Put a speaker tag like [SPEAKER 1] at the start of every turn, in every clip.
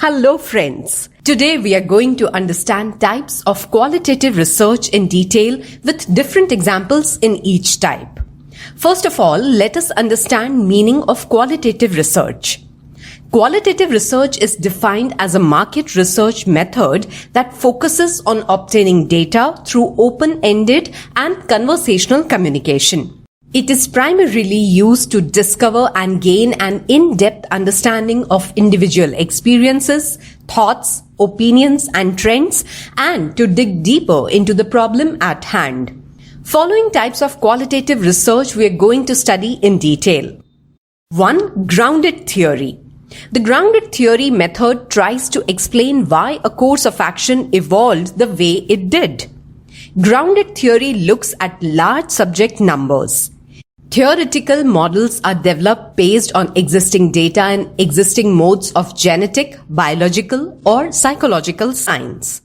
[SPEAKER 1] Hello friends. Today we are going to understand types of qualitative research in detail with different examples in each type. First of all, let us understand meaning of qualitative research. Qualitative research is defined as a market research method that focuses on obtaining data through open-ended and conversational communication. It is primarily used to discover and gain an in-depth understanding of individual experiences, thoughts, opinions, and trends, and to dig deeper into the problem at hand. Following types of qualitative research we are going to study in detail. 1. Grounded theory. The grounded theory method tries to explain why a course of action evolved the way it did. Grounded theory looks at large subject numbers. Theoretical models are developed based on existing data and existing modes of genetic, biological, or psychological science.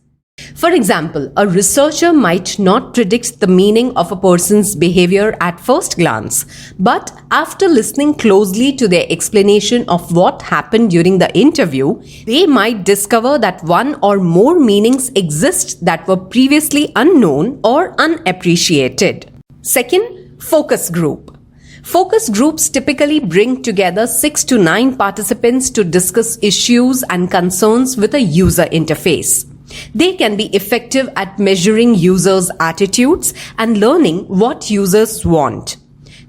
[SPEAKER 1] For example, a researcher might not predict the meaning of a person's behavior at first glance, but after listening closely to their explanation of what happened during the interview, they might discover that one or more meanings exist that were previously unknown or unappreciated. Second, focus group. Focus groups typically bring together 6 to 9 participants to discuss issues and concerns with a user interface. They can be effective at measuring users' attitudes and learning what users want.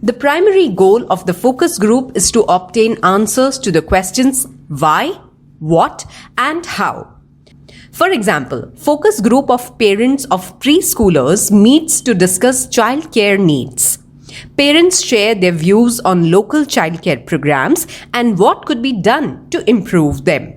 [SPEAKER 1] The primary goal of the focus group is to obtain answers to the questions why, what, and how. For example, focus group of parents of preschoolers meets to discuss childcare needs. Parents share their views on local childcare programs and what could be done to improve them.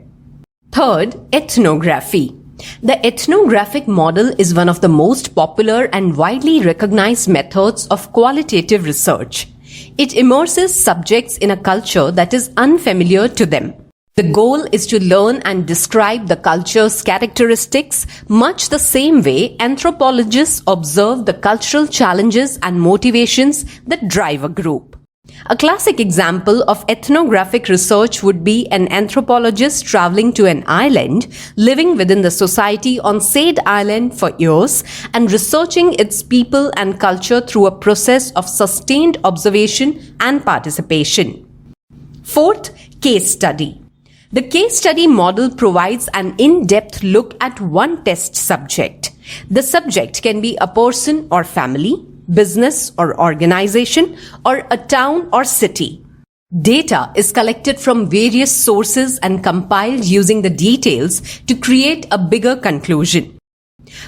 [SPEAKER 1] Third, ethnography. The ethnographic model is one of the most popular and widely recognized methods of qualitative research. It immerses subjects in a culture that is unfamiliar to them. The goal is to learn and describe the culture's characteristics much the same way anthropologists observe the cultural challenges and motivations that drive a group. A classic example of ethnographic research would be an anthropologist traveling to an island, living within the society on said island for years, and researching its people and culture through a process of sustained observation and participation. Fourth, case study. The case study model provides an in-depth look at one test subject. The subject can be a person or family, business or organization, or a town or city. Data is collected from various sources and compiled using the details to create a bigger conclusion.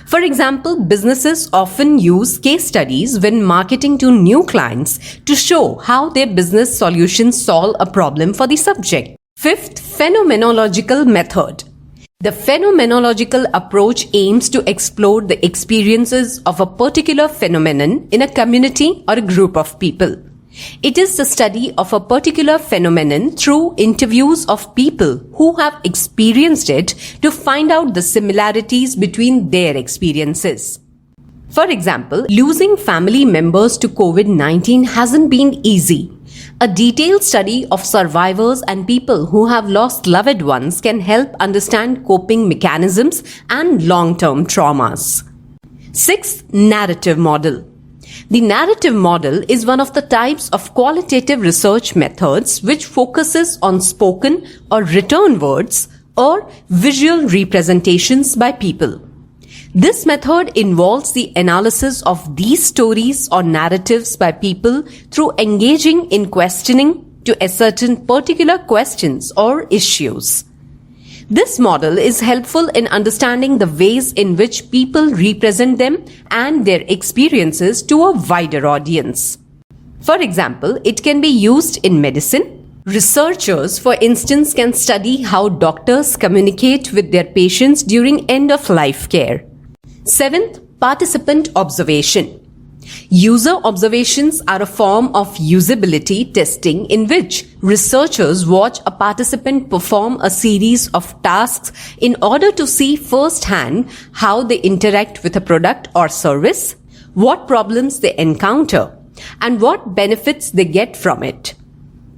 [SPEAKER 1] For example, businesses often use case studies when marketing to new clients to show how their business solutions solve a problem for the subject. Fifth, phenomenological method. The phenomenological approach aims to explore the experiences of a particular phenomenon in a community or a group of people. It is the study of a particular phenomenon through interviews of people who have experienced it to find out the similarities between their experiences. For example, losing family members to COVID-19 hasn't been easy. A detailed study of survivors and people who have lost loved ones can help understand coping mechanisms and long-term traumas. Sixth, narrative model. The narrative model is one of the types of qualitative research methods which focuses on spoken or written words or visual representations by people. This method involves the analysis of these stories or narratives by people through engaging in questioning to ascertain particular questions or issues. This model is helpful in understanding the ways in which people represent them and their experiences to a wider audience. For example, it can be used in medicine. Researchers, for instance, can study how doctors communicate with their patients during end-of-life care. Seventh, participant observation. User observations are a form of usability testing in which researchers watch a participant perform a series of tasks in order to see firsthand how they interact with a product or service, what problems they encounter, and what benefits they get from it.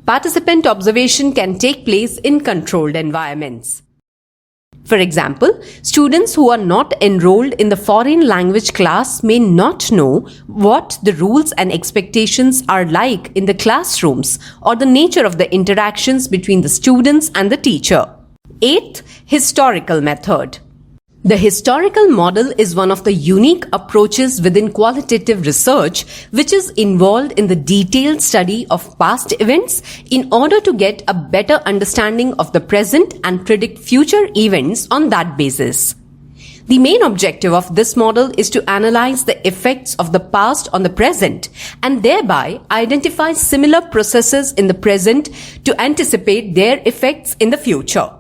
[SPEAKER 1] Participant observation can take place in controlled environments. For example, students who are not enrolled in the foreign language class may not know what the rules and expectations are like in the classrooms or the nature of the interactions between the students and the teacher. 8th, historical method. The historical model is one of the unique approaches within qualitative research which is involved in the detailed study of past events in order to get a better understanding of the present and predict future events on that basis. The main objective of this model is to analyze the effects of the past on the present and thereby identify similar processes in the present to anticipate their effects in the future.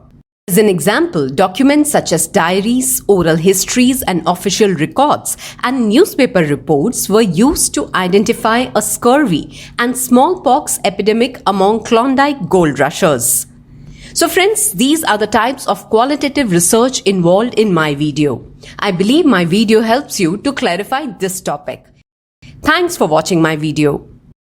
[SPEAKER 1] As an example, documents such as diaries, oral histories, and official records and newspaper reports were used to identify a scurvy and smallpox epidemic among Klondike gold rushers. So friends, these are the types of qualitative research involved in my video. I believe my video helps you to clarify this topic. Thanks for watching my video.